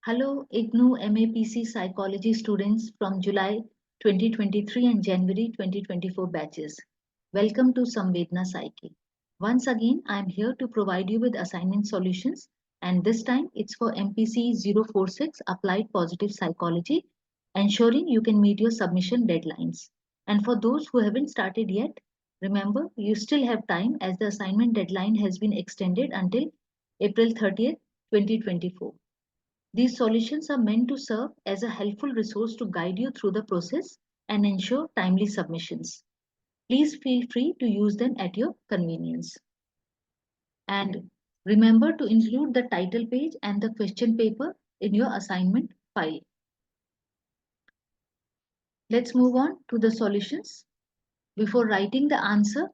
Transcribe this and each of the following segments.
Hello, IGNOU MAPC Psychology students from July 2023 and January 2024 batches. Welcome to Samvedna Psyche. Once again, I am here to provide you with assignment solutions, and this time it's for MPCE-046 Applied Positive Psychology, ensuring you can meet your submission deadlines. And for those who haven't started yet, remember you still have time as the assignment deadline has been extended until April 30th, 2024. These solutions are meant to serve as a helpful resource to guide you through the process and ensure timely submissions. Please feel free to use them at your convenience. And remember to include the title page and the question paper in your assignment file. Let's move on to the solutions. Before writing the answer,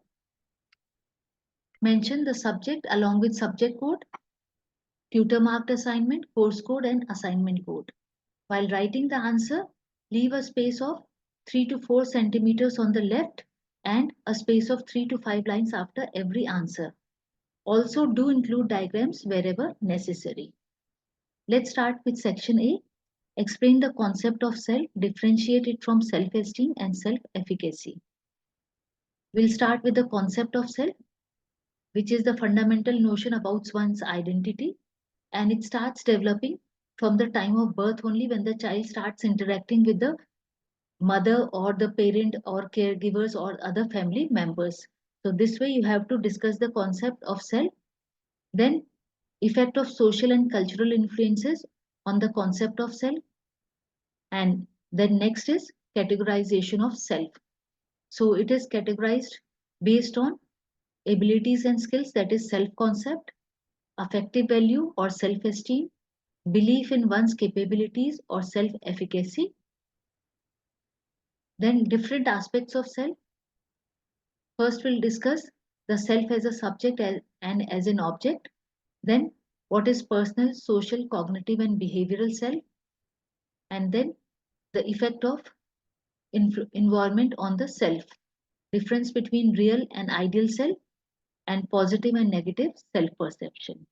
mention the subject along with subject code, tutor marked assignment, course code, and assignment code. While writing the answer, leave a space of 3 to 4 centimeters on the left and a space of 3 to 5 lines after every answer. Also do include diagrams wherever necessary. Let's start with section A. Explain the concept of self, differentiate it from self-esteem and self-efficacy. We'll start with the concept of self, which is the fundamental notion about one's identity, and it starts developing from the time of birth only when the child starts interacting with the mother or the parent or caregivers or other family members. So this way you have to discuss the concept of self, then effect of social and cultural influences on the concept of self, and then next is categorization of self. So it is categorized based on abilities and skills, that is self concept, affective value or self esteem, belief in one's capabilities or self efficacy, then different aspects of self. First, we'll discuss the self as a subject and as an object. Then, what is personal, social, cognitive, and behavioral self? And then, the effect of environment on the self. Difference between real and ideal self, and positive and negative self perception.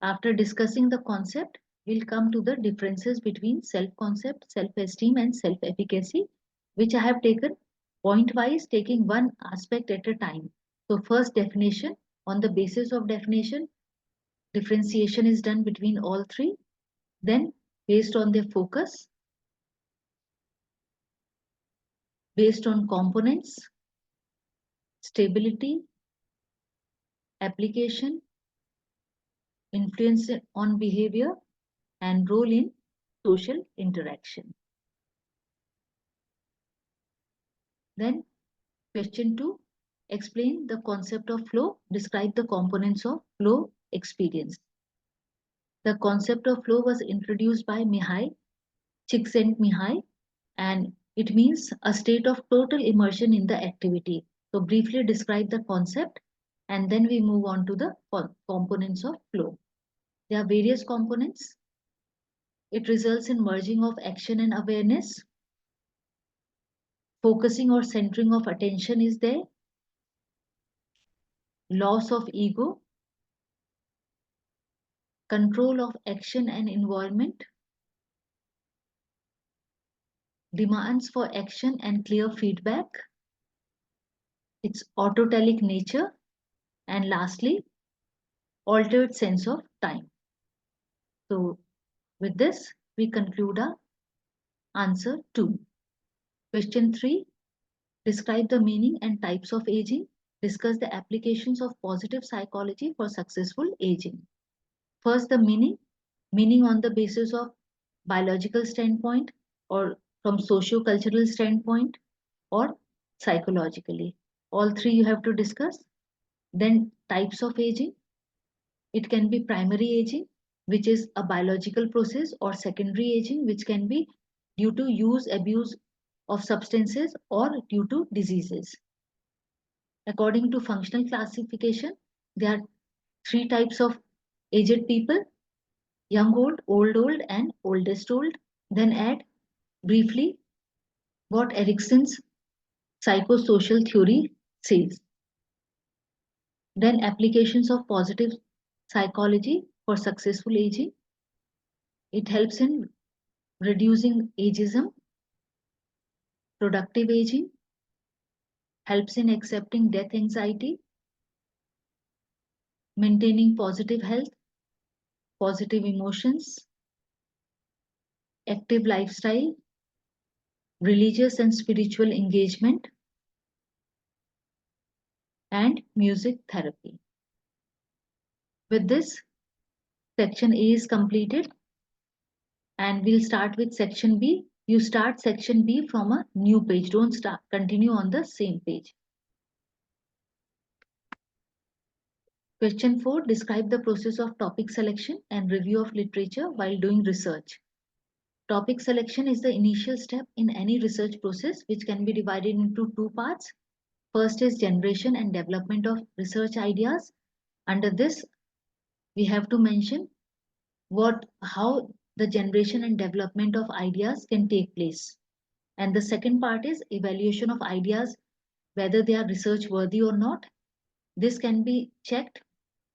After discussing the concept, we'll come to the differences between self concept, self esteem, and self efficacy, which I have taken point wise, taking one aspect at a time. So, first definition. On the basis of definition, differentiation is done between all three. Then, based on their focus, based on components, stability, application, influence on behavior, and role in social interaction. Then, question 2. Explain the concept of flow. Describe the components of flow experience. The concept of flow was introduced by Mihai Csikszentmihalyi, and it means a state of total immersion in the activity. So briefly describe the concept, and then we move on to the components of flow. There are various components. It results in merging of action and awareness. Focusing or centering of attention is there. Loss of ego. Control of action and environment. Demands for action and clear feedback. Its autotelic nature. And lastly, altered sense of time. So with this, we conclude our answer 2. Question 3. Describe the meaning and types of aging. Discuss the applications of positive psychology for successful aging. First, the meaning. Meaning on the basis of biological standpoint, or from socio-cultural standpoint, or psychologically. All three you have to discuss. Then types of aging. It can be primary aging, which is a biological process, or secondary aging, which can be due to use, abuse of substances, or due to diseases. According to functional classification, there are 3 types of aged people: young old, and oldest old. Then add briefly what Erickson's psychosocial theory says. Then applications of positive psychology for successful aging. It helps in reducing ageism, productive aging, helps in accepting death anxiety, maintaining positive health, positive emotions, active lifestyle, religious and spiritual engagement, and music therapy. With this, section A is completed and we'll start with section B. You start section B from a new page. Don't continue on the same page. Question 4. Describe the process of topic selection and review of literature while doing research. Topic selection is the initial step in any research process, which can be divided into two parts. First is generation and development of research ideas. Under this, we have to mention how the generation and development of ideas can take place. And the second part is evaluation of ideas, whether they are research worthy or not. This can be checked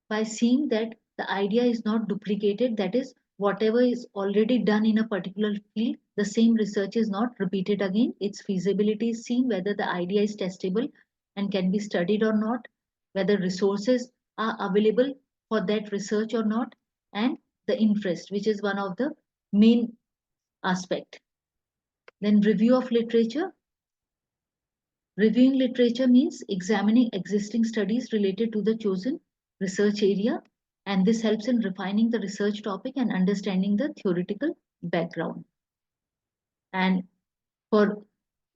by seeing that the idea is not duplicated, that is, whatever is already done in a particular field, the same research is not repeated again. Its feasibility is seen, whether the idea is testable and can be studied or not, whether resources are available for that research or not, and the interest, which is one of the main aspect. Then review of literature. Reviewing literature means examining existing studies related to the chosen research area, and this helps in refining the research topic and understanding the theoretical background. And for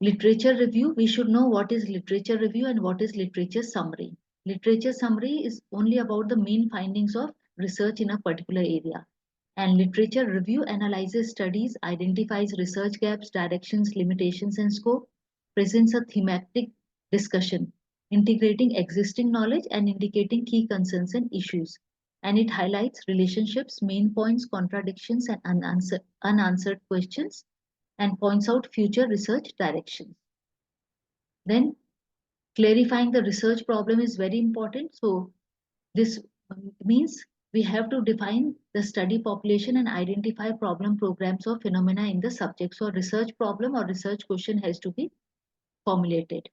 literature review, we should know what is literature review and what is literature summary. Literature summary is only about the main findings of research in a particular area. And literature review analyzes studies, identifies research gaps, directions, limitations, and scope, presents a thematic discussion, integrating existing knowledge and indicating key concerns and issues. And it highlights relationships, main points, contradictions, and unanswered questions, and points out future research directions. Then clarifying the research problem is very important. So this means we have to define the study population and identify problem programs or phenomena in the subject. So a research problem or research question has to be formulated.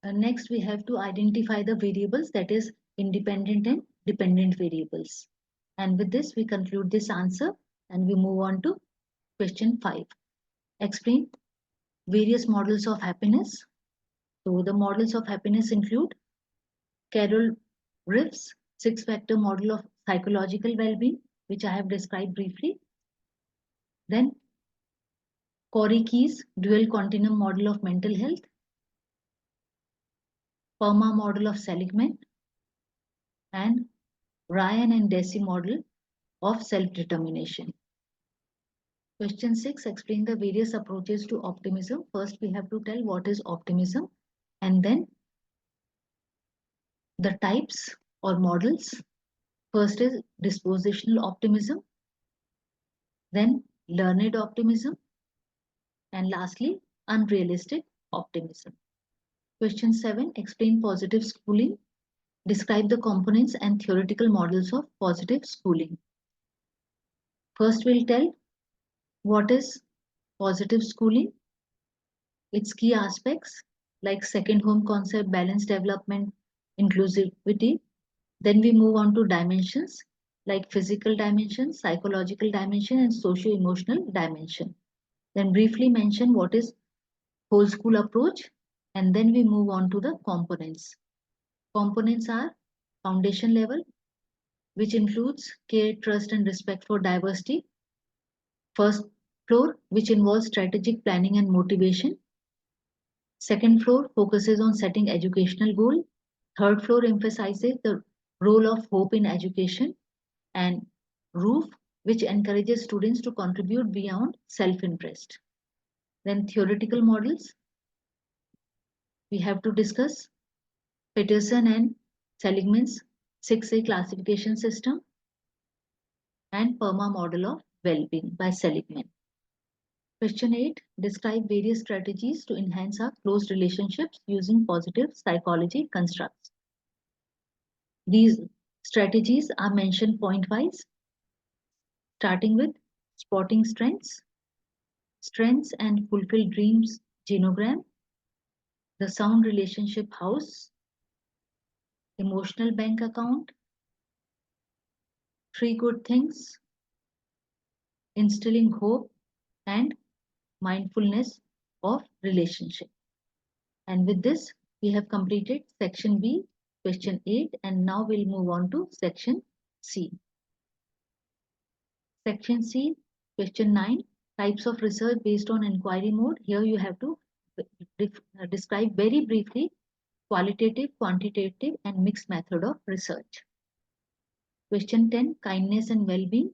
Next, we have to identify the variables, that is independent and dependent variables. And with this, we conclude this answer and we move on to question 5. Explain various models of happiness. So the models of happiness include Carol Riff's 6-factor model of psychological well-being, which I have described briefly. Then Corey Key's dual continuum model of mental health, PERMA model of Seligman, and Ryan and Deci model of self-determination. Question 6. Explain the various approaches to optimism. First, we have to tell what is optimism, and then the types or models. First is dispositional optimism, then learned optimism, and lastly, unrealistic optimism. Question 7. Explain positive schooling. Describe the components and theoretical models of positive schooling. First, we'll tell what is positive schooling, its key aspects like second home concept, balanced development, inclusivity. Then we move on to dimensions like physical dimension, psychological dimension, and socio-emotional dimension. Then briefly mention what is whole school approach, and then we move on to the components. Components are foundation level, which includes care, trust, and respect for diversity. First floor, which involves strategic planning and motivation. Second floor focuses on setting educational goal. Third floor emphasizes the role of hope in education. And roof, which encourages students to contribute beyond self-interest. Then theoretical models. We have to discuss Peterson and Seligman's 6A classification system and PERMA model of well-being by Seligman. Question 8. Describe various strategies to enhance our close relationships using positive psychology constructs. These strategies are mentioned point-wise, starting with spotting strengths and fulfilled dreams genogram, the sound relationship house, emotional bank account, three good things, instilling hope, and mindfulness of relationship. And with this, we have completed section B, question 8, and now we'll move on to section C. Section C, question 9, types of research based on inquiry mode. Here you have to describe very briefly qualitative, quantitative, and mixed method of research. Question 10, kindness and well-being.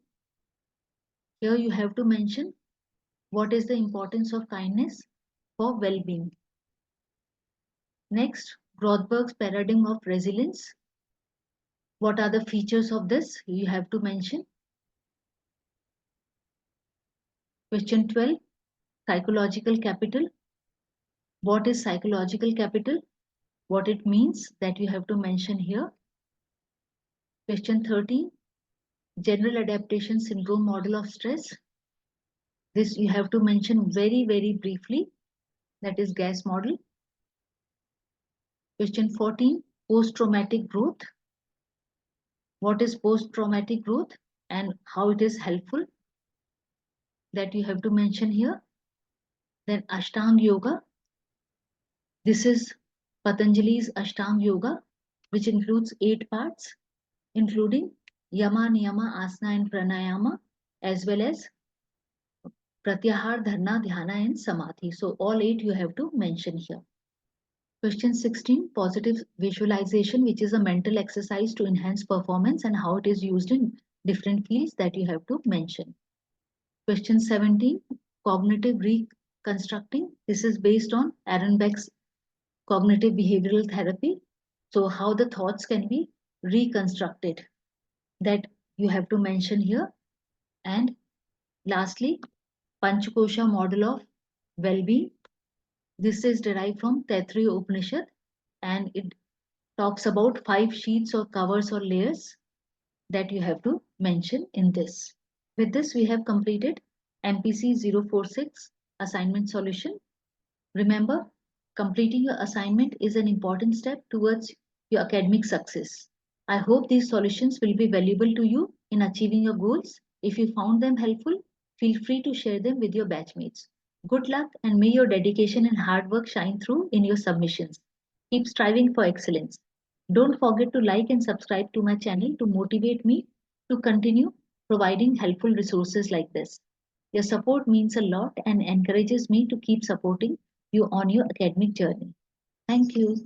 Here you have to mention what is the importance of kindness for well-being. Next, Grotberg's paradigm of resilience. What are the features of this? You have to mention. Question 12, psychological capital. What is psychological capital? What it means, that you have to mention here. Question 13, general adaptation syndrome model of stress. This you have to mention very, very briefly. That is gas model. Question 14, post-traumatic growth. What is post-traumatic growth and how it is helpful? That you have to mention here. Then Ashtanga Yoga. This is Patanjali's Ashtanga Yoga, which includes 8 parts, including Yama, Niyama, Asana and Pranayama, as well as Pratyahar, Dharna, Dhyana and Samadhi. So all 8 you have to mention here. Question 16, positive visualization, which is a mental exercise to enhance performance and how it is used in different fields, that you have to mention. Question 17, cognitive reconstructing. This is based on Aaron Beck's cognitive behavioral therapy. So how the thoughts can be reconstructed, that you have to mention here. And lastly, Panchakosha model of well-being. This is derived from Taittiriya Upanishad and it talks about 5 sheets or covers or layers that you have to mention in this. With this, we have completed MPCE-046 assignment solution. Remember, completing your assignment is an important step towards your academic success. I hope these solutions will be valuable to you in achieving your goals. If you found them helpful, feel free to share them with your batchmates. Good luck and may your dedication and hard work shine through in your submissions. Keep striving for excellence. Don't forget to like and subscribe to my channel to motivate me to continue providing helpful resources like this. Your support means a lot and encourages me to keep supporting you on your academic journey. Thank you.